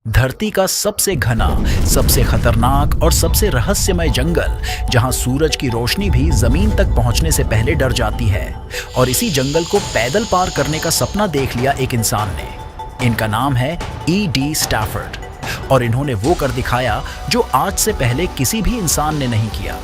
धरती का सबसे घना, सबसे खतरनाक और सबसे रहस्यमय जंगल, जहां सूरज की रोशनी भी जमीन तक पहुंचने से पहले डर जाती है। और इसी जंगल को पैदल पार करने का सपना देख लिया एक इंसान ने। इनका नाम है E.D. स्टैफर्ड और इन्होंने वो कर दिखाया जो आज से पहले किसी भी इंसान ने नहीं किया।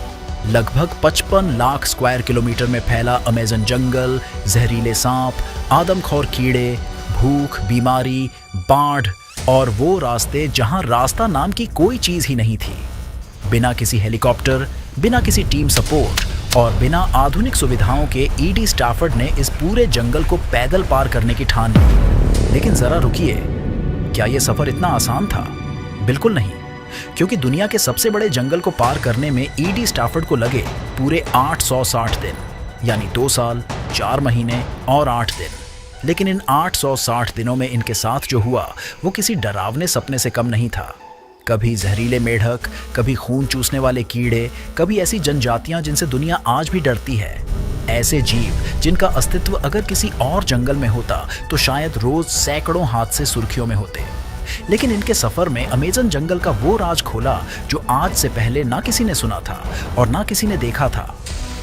लगभग 55 लाख स्क्वायर किलोमीटर में फैला अमेज़न जंगल, जहरीले सांप, आदमखोर कीड़े, भूख, बीमारी, बाढ़ और वो रास्ते जहां रास्ता नाम की कोई चीज ही नहीं थी। बिना किसी हेलीकॉप्टर, बिना किसी टीम सपोर्ट और बिना आधुनिक सुविधाओं के E.D. स्टैफर्ड ने इस पूरे जंगल को पैदल पार करने की ठान ली। लेकिन जरा रुकिए, क्या यह सफर इतना आसान था? बिल्कुल नहीं, क्योंकि दुनिया के सबसे बड़े जंगल को पार करने में E.D. स्टैफर्ड को लगे पूरे 860 दिन, यानी 2 साल, 4 महीने और 8 दिन। लेकिन इन 860 दिनों में इनके साथ जो हुआ वो किसी डरावने सपने से कम नहीं था। कभी जहरीले मेढक, कभी खून चूसने वाले कीड़े, कभी ऐसी जनजातियां जिनसे दुनिया आज भी डरती है। ऐसे जीव जिनका अस्तित्व अगर किसी और जंगल में होता तो शायद रोज सैकड़ों हादसे सुर्खियों में होते। लेकिन इनके सफर में अमेज़न जंगल का वो राज खोला जो आज से पहले ना किसी ने सुना था और ना किसी ने देखा था।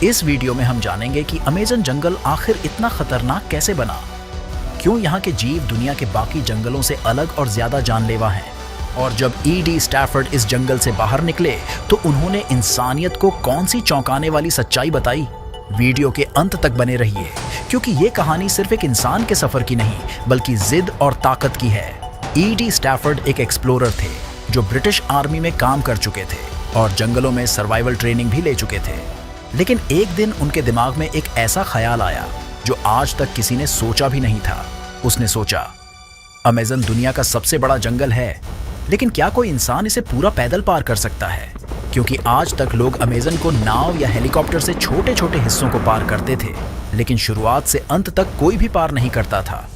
इस वीडियो में हम जानेंगे कि अमेज़न जंगल आखिर इतना खतरनाक कैसे बना, क्यों यहाँ के जीव दुनिया के बाकी जंगलों से अलग और ज्यादा जानलेवा हैं, और जब E.D. स्टैफर्ड इस जंगल से बाहर निकले तो उन्होंने इंसानियत को कौन सी चौंकाने वाली सच्चाई बताई। वीडियो के अंत तक बने रहिए, क्योंकि ये कहानी सिर्फ एक इंसान के सफर की नहीं बल्कि जिद और ताकत की है। E.D. स्टैफर्ड एक एक्सप्लोरर थे जो ब्रिटिश आर्मी में काम कर चुके थे और जंगलों में सर्वाइवल ट्रेनिंग भी ले चुके थे। लेकिन एक दिन उनके दिमाग में एक ऐसा ख्याल आया जो आज तक किसी ने सोचा भी नहीं था। उसने सोचा, अमेज़न दुनिया का सबसे बड़ा जंगल है, लेकिन क्या कोई इंसान इसे पूरा पैदल पार कर सकता है? क्योंकि आज तक लोग अमेज़न को नाव या हेलीकॉप्टर से छोटे छोटे हिस्सों को पार करते थे, लेकिन शुरुआत से अंत तक कोई भी पार नहीं करता था।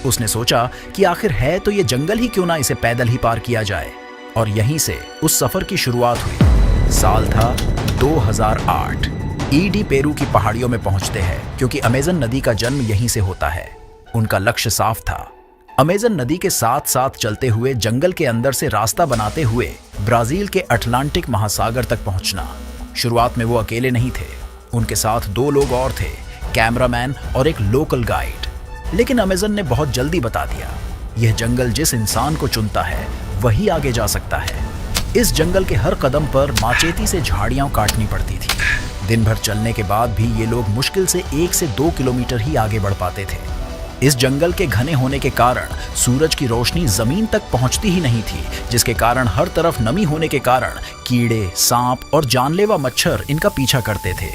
उसने सोचा कि आखिर है तो ये जंगल ही क्यों ना इसे पैदल ही पार किया जाए। और यहीं से उस सफर की शुरुआत हुई। साल था 2008। E.D. पेरू की पहाड़ियों में पहुंचते हैं, क्योंकि अमेज़न नदी का जन्म यहीं से होता है। उनका लक्ष्य साफ था, अमेज़न नदी के साथ साथ चलते हुए जंगल के अंदर से रास्ता बनाते हुए ब्राजील के अटलांटिक महासागर तक पहुंचना। शुरुआत में वो अकेले नहीं थे, उनके साथ 2 लोग और थे, कैमरामैन और एक लोकल गाइड। लेकिन अमेज़न ने बहुत जल्दी बता दिया, यह जंगल जिस इंसान को चुनता है वही आगे जा सकता है। इस जंगल के हर कदम पर माचेती से झाड़ियां काटनी पड़ती थी। दिन भर चलने के बाद भी ये लोग मुश्किल से 1 से 2 किलोमीटर ही आगे बढ़ पाते थे। इस जंगल के घने होने के कारण सूरज की रोशनी जमीन तक पहुंचती ही नहीं थी, जिसके कारण हर तरफ नमी होने के कारण कीड़े, सांप और जानलेवा मच्छर इनका पीछा करते थे।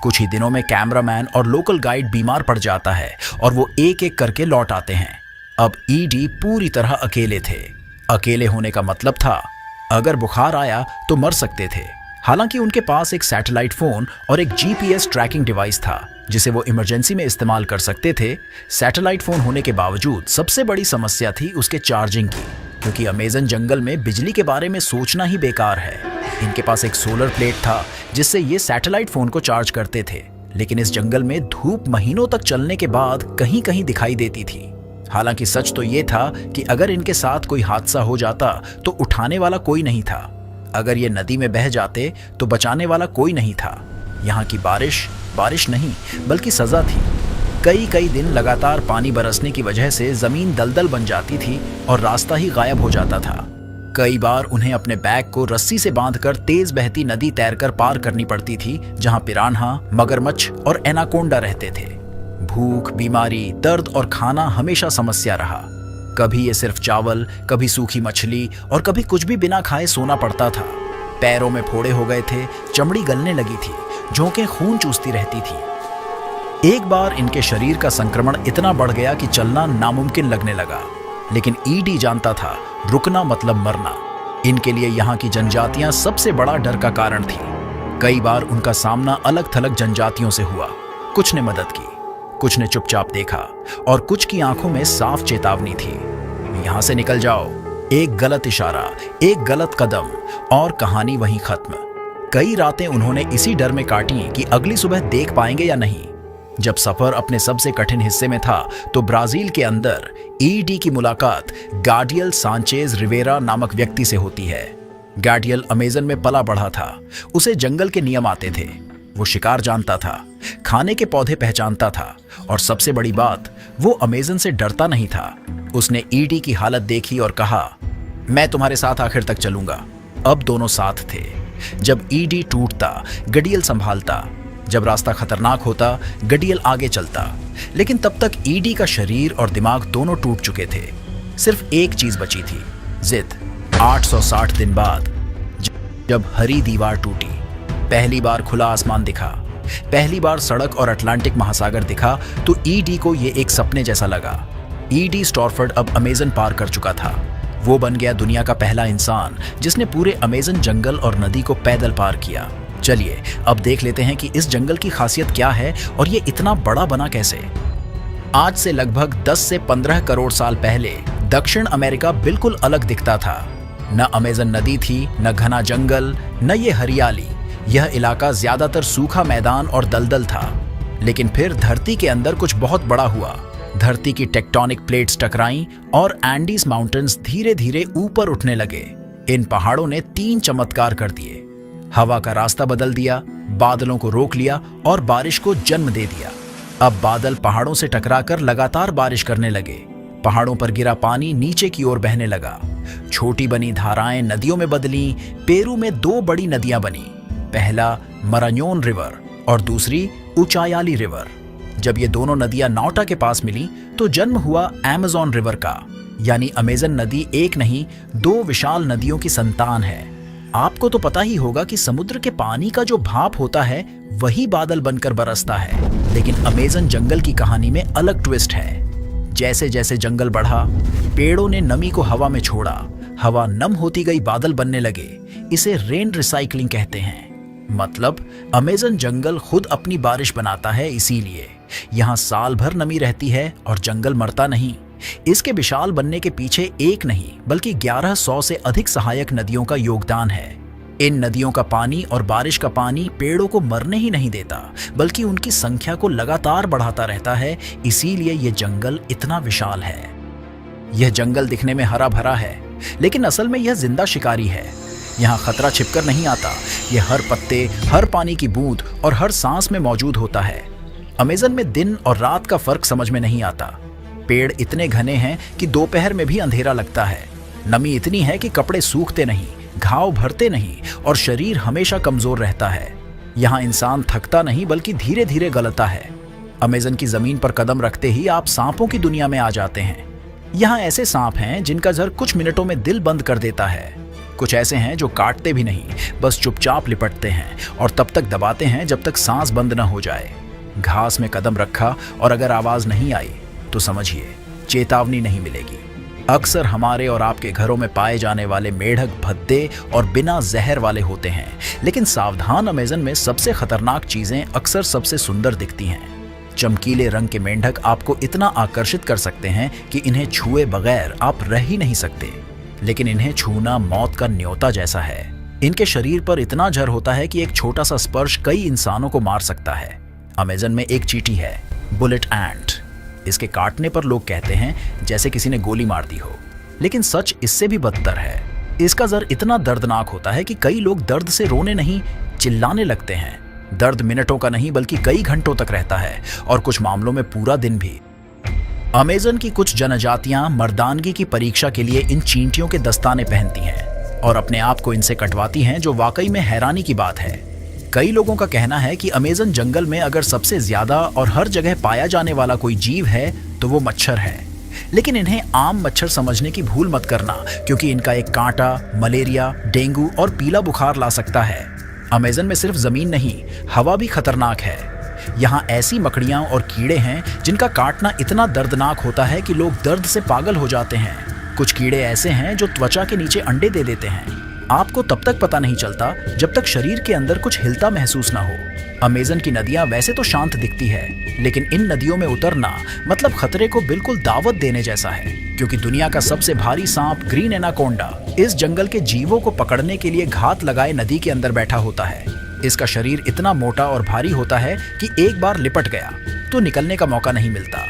कुछ ही दिनों में कैमरामैन और लोकल गाइड बीमार पड़ जाता है और वो एक एक करके लौट आते हैं। अब E.D. पूरी तरह अकेले थे। अकेले होने का मतलब था अगर बुखार आया तो मर सकते थे। हालांकि उनके पास एक सैटेलाइट फोन और एक GPS ट्रैकिंग डिवाइस था जिसे वो इमरजेंसी में इस्तेमाल कर सकते थे। सैटेलाइट फोन होने के बावजूद सबसे बड़ी समस्या थी उसके चार्जिंग की, क्योंकि अमेज़न जंगल में बिजली के बारे में सोचना ही बेकार है। इनके पास एक सोलर प्लेट था जिससे ये सैटेलाइट फोन को चार्ज करते थे, लेकिन इस जंगल में धूप महीनों तक चलने के बाद कहीं कहीं दिखाई देती थी। हालांकि सच तो ये था कि अगर इनके साथ कोई हादसा हो जाता तो उठाने वाला कोई नहीं था। अगर ये नदी में बह जाते तो बचाने वाला कोई नहीं था। यहाँ की बारिश नहीं बल्कि सजा थी। कई दिन लगातार पानी बरसने की वजह से जमीन दलदल बन जाती थी और रास्ता ही गायब हो जाता था। कई बार उन्हें अपने बैग को रस्सी से बांधकर तेज बहती नदी तैरकर पार करनी पड़ती थी, जहाँ पिरान्हा, मगरमच्छ और एनाकोंडा रहते थे। भूख, बीमारी, दर्द और खाना हमेशा समस्या रहा। कभी ये सिर्फ चावल, कभी सूखी मछली और कभी कुछ भी बिना खाए सोना पड़ता था। पैरों में फोड़े हो गए थे, चमड़ी गलने लगी थी, झोंकें खून चूसती रहती थी। एक बार इनके शरीर का संक्रमण इतना बढ़ गया कि चलना नामुमकिन लगने लगा। लेकिन E.D. जानता था, रुकना मतलब मरना। इनके लिए यहाँ की जनजातियां सबसे बड़ा डर का कारण थी। कई बार उनका सामना अलग थलग जनजातियों से हुआ। कुछ ने मदद की, कुछ ने चुपचाप देखा और कुछ की आंखों में साफ चेतावनी थी, यहां से निकल जाओ। एक गलत इशारा, एक गलत कदम और कहानी वहीं खत्म। कई रातें उन्होंने इसी डर में काटी कि अगली सुबह देख पाएंगे या नहीं। जब सफर अपने सबसे कठिन हिस्से में था तो ब्राजील के अंदर ईडी की मुलाकात गाडियल सांचेज रिवेरा नामक व्यक्ति से होती है। गाडियल अमेजन में पला बढ़ा था। उसे जंगल के नियम आते थे। वो शिकार जानता था, खाने के पौधे पहचानता था और सबसे बड़ी बात, वो अमेजन से डरता नहीं था। उसने ईडी की हालत देखी और कहा, मैं तुम्हारे साथ आखिर तक चलूंगा। अब दोनों साथ थे। जब ईडी टूटता, गडियल संभालता। जब रास्ता खतरनाक होता, गडियल आगे चलता। लेकिन तब तक ईडी का शरीर और दिमाग दोनों टूट चुके थे। सिर्फ एक चीज बची थी, जिद। 860 दिन बाद जब हरी दीवार टूटी, पहली बार खुला आसमान दिखा, पहली बार सड़क और अटलांटिक महासागर दिखा, तो ईडी को ये एक सपने जैसा लगा। ईडी स्टॉर्फर्ड अब अमेजन पार कर चुका था। वो बन गया दुनिया का पहला इंसान जिसने पूरे अमेजन जंगल और नदी को पैदल पार किया। चलिए अब देख लेते हैं कि इस जंगल की खासियत क्या है और ये इतना बड़ा बना कैसे। आज से लगभग 10 से 15 करोड़ साल पहले दक्षिण अमेरिका बिल्कुल अलग दिखता था। न अमेजन नदी थी, न घना जंगल, न ये हरियाली। यह इलाका ज्यादातर सूखा मैदान और दलदल था। लेकिन फिर धरती के अंदर कुछ बहुत बड़ा हुआ। धरती की टेक्टोनिक प्लेट्स टकराईं और एंडीज माउंटेन्स धीरे धीरे ऊपर उठने लगे। इन पहाड़ों ने 3 चमत्कार कर दिए। हवा का रास्ता बदल दिया, बादलों को रोक लिया और बारिश को जन्म दे दिया। अब बादल पहाड़ों से टकराकर लगातार बारिश करने लगे। पहाड़ों पर गिरा पानी नीचे की ओर बहने लगा। छोटी बनी धाराएं नदियों में बदली। पेरू में 2 बड़ी नदियां बनी, पहला मरान्योन रिवर और दूसरी उचायाली रिवर। जब ये दोनों नदियां नौटा के पास मिली तो जन्म हुआ अमेज़न रिवर का। यानी अमेजन नदी एक नहीं, 2 विशाल नदियों की संतान है। आपको तो पता ही होगा कि समुद्र के पानी का जो भाप होता है वही बादल बनकर बरसता है। लेकिन अमेजन जंगल की कहानी में अलग ट्विस्ट है। जैसे जैसे जंगल बढ़ा, पेड़ों ने नमी को हवा में छोड़ा। हवा नम होती गई, बादल बनने लगे। इसे रेन रिसाइकलिंग कहते हैं। मतलब अमेजन जंगल खुद अपनी बारिश बनाता है। इसीलिए यहाँ साल भर नमी रहती है और जंगल मरता नहीं। इसके विशाल बनने के पीछे एक नहीं बल्कि 1100 से अधिक सहायक नदियों का योगदान है। इन नदियों का पानी और बारिश का पानी पेड़ों को मरने ही नहीं देता बल्कि उनकी संख्या को लगातार बढ़ाता रहता है। इसीलिए ये जंगल इतना विशाल है। यह जंगल दिखने में हरा भरा है, लेकिन असल में यह जिंदा शिकारी है। यहाँ खतरा छिपकर नहीं आता। यह हर पत्ते, हर पानी की बूंद और हर सांस में मौजूद होता है। अमेजन में दिन और रात का फर्क समझ में नहीं आता। पेड़ इतने घने हैं कि दोपहर में भी अंधेरा लगता है। नमी इतनी है कि कपड़े सूखते नहीं, घाव भरते नहीं और शरीर हमेशा कमजोर रहता है। यहाँ इंसान थकता नहीं बल्कि धीरे धीरे गलता है। अमेजन की जमीन पर कदम रखते ही आप सांपों की दुनिया में आ जाते हैं। यहाँ ऐसे सांप हैं जिनका जहर कुछ मिनटों में दिल बंद कर देता है। कुछ ऐसे हैं जो काटते भी नहीं, बस चुपचाप लिपटते हैं और तब तक दबाते हैं जब तक सांस बंद न हो जाए। घास में कदम रखा और अगर आवाज नहीं आई तो समझिए चेतावनी नहीं मिलेगी। अक्सर हमारे और आपके घरों में पाए जाने वाले मेढक भद्दे और बिना जहर वाले होते हैं, लेकिन सावधान अमेजन में सबसे खतरनाक चीजें अक्सर सबसे सुंदर दिखती हैं। चमकीले रंग के मेंढक आपको इतना आकर्षित कर सकते हैं कि इन्हें छुए बगैर आप रह ही नहीं सकते, लेकिन इन्हें छूना मौत का न्योता जैसा है। इनके शरीर पर इतना जहर होता है कि एक छोटा सा स्पर्श कई इंसानों को मार सकता है। अमेजन में एक चींटी है, बुलेट एंट। इसके काटने पर लोग कहते हैं जैसे किसी ने गोली मार दी हो, लेकिन सच इससे भी बदतर है। इसका जहर इतना दर्दनाक होता है कि कई लोग दर्द से रोने नहीं, चिल्लाने लगते हैं। दर्द मिनटों का नहीं बल्कि कई घंटों तक रहता है और कुछ मामलों में पूरा दिन भी। अमेजन की कुछ जनजातियां मर्दानगी की परीक्षा के लिए इन चींटियों के दस्ताने पहनती हैं और अपने आप को इनसे कटवाती हैं, जो वाकई में हैरानी की बात है। कई लोगों का कहना है कि अमेजन जंगल में अगर सबसे ज्यादा और हर जगह पाया जाने वाला कोई जीव है तो वो मच्छर है। लेकिन इन्हें आम मच्छर समझने की भूल मत करना, क्योंकि इनका एक कांटा मलेरिया, डेंगू और पीला बुखार ला सकता है। अमेजन में सिर्फ जमीन नहीं, हवा भी खतरनाक है। यहाँ ऐसी मकड़ियाँ और कीड़े हैं जिनका काटना इतना दर्दनाक होता है कि लोग दर्द से पागल हो जाते हैं। कुछ कीड़े ऐसे हैं जो त्वचा के नीचे अंडे दे देते हैं। आपको तब तक पता नहीं चलता जब तक शरीर के अंदर कुछ हिलता महसूस ना हो। अमेजन की नदियां वैसे तो शांत दिखती है, लेकिन इन नदियों में उतरना मतलब खतरे को बिल्कुल दावत देने जैसा है, क्योंकि दुनिया का सबसे भारी सांप ग्रीन एनाकोंडा इस जंगल के जीवों को पकड़ने के लिए घात लगाए नदी के अंदर बैठा होता है। इसका शरीर इतना मोटा और भारी होता है कि एक बार लिपट गया तो निकलने का मौका नहीं मिलता।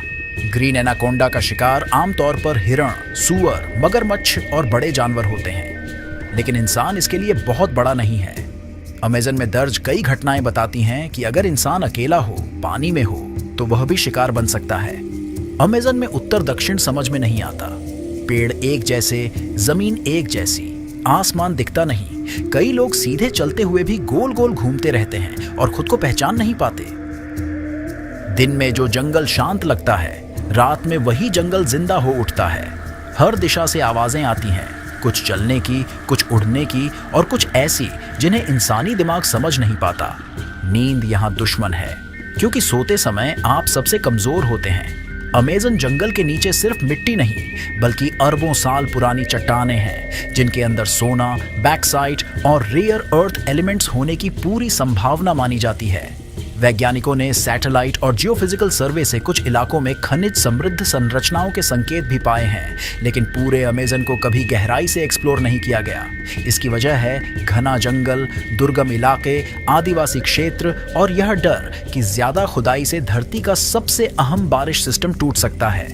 ग्रीन एनाकोंडा का शिकार आमतौर पर हिरण, सूअर, मगरमच्छ और बड़े जानवर होते हैं, लेकिन इंसान इसके लिए बहुत बड़ा नहीं है। अमेज़न में दर्ज कई घटनाएं बताती हैं कि अगर इंसान अकेला हो, पानी में हो, तो वह भी शिकार बन सकता है। अमेज़न में उत्तर दक्षिण समझ में नहीं आता। पेड़ एक जैसे, जमीन एक जैसी, आसमान दिखता नहीं। कई लोग सीधे चलते हुए भी गोल गोल घूमते रहते हैं और खुद को पहचान नहीं पाते। दिन में जो जंगल शांत लगता है, रात में वही जंगल जिंदा हो उठता है। हर दिशा से आवाजें आती हैं, कुछ चलने की, कुछ उड़ने की और कुछ ऐसी जिन्हें इंसानी दिमाग समझ नहीं पाता। नींद यहाँ दुश्मन है, क्योंकि सोते समय आप सबसे कमजोर होते हैं। अमेज़न जंगल के नीचे सिर्फ मिट्टी नहीं, बल्कि अरबों साल पुरानी चट्टानें हैं, जिनके अंदर सोना, बैक्साइट और रेयर अर्थ एलिमेंट्स होने की पूरी संभावना मानी जाती है। वैज्ञानिकों ने सैटेलाइट और जियोफिजिकल सर्वे से कुछ इलाकों में खनिज समृद्ध संरचनाओं के संकेत भी पाए हैं, लेकिन पूरे अमेज़न को कभी गहराई से एक्सप्लोर नहीं किया गया। इसकी वजह है घना जंगल, दुर्गम इलाके, आदिवासी क्षेत्र और यह डर कि ज्यादा खुदाई से धरती का सबसे अहम बारिश सिस्टम टूट सकता है।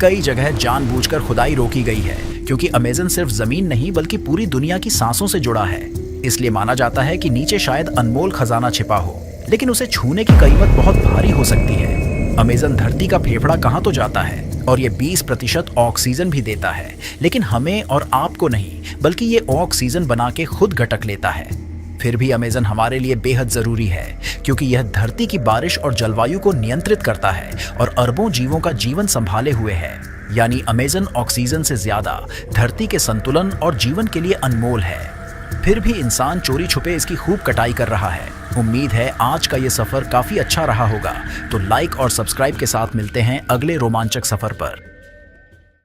कई जगह जानबूझकर खुदाई रोकी गई है, क्योंकि अमेज़न सिर्फ जमीन नहीं बल्कि पूरी दुनिया की सांसों से जुड़ा है। इसलिए माना जाता है कि नीचे शायद अनमोल खजाना छिपा हो, लेकिन उसे छूने की कीमत बहुत भारी हो सकती है। अमेज़न धरती का फेफड़ा कहाँ तो जाता है और ये 20% ऑक्सीजन भी देता है, लेकिन हमें और आपको नहीं, बल्कि ये ऑक्सीजन बना के खुद घटक लेता है। फिर भी अमेज़न हमारे लिए बेहद जरूरी है, क्योंकि यह धरती की बारिश और जलवायु को नियंत्रित करता है और अरबों जीवों का जीवन संभाले हुए है। यानी अमेज़न ऑक्सीजन से ज्यादा धरती के संतुलन और जीवन के लिए अनमोल है। फिर भी इंसान चोरी छुपे इसकी खूब कटाई कर रहा है। उम्मीद है आज का ये सफर काफी अच्छा रहा होगा। तो लाइक और सब्सक्राइब के साथ मिलते हैं अगले रोमांचक सफर पर।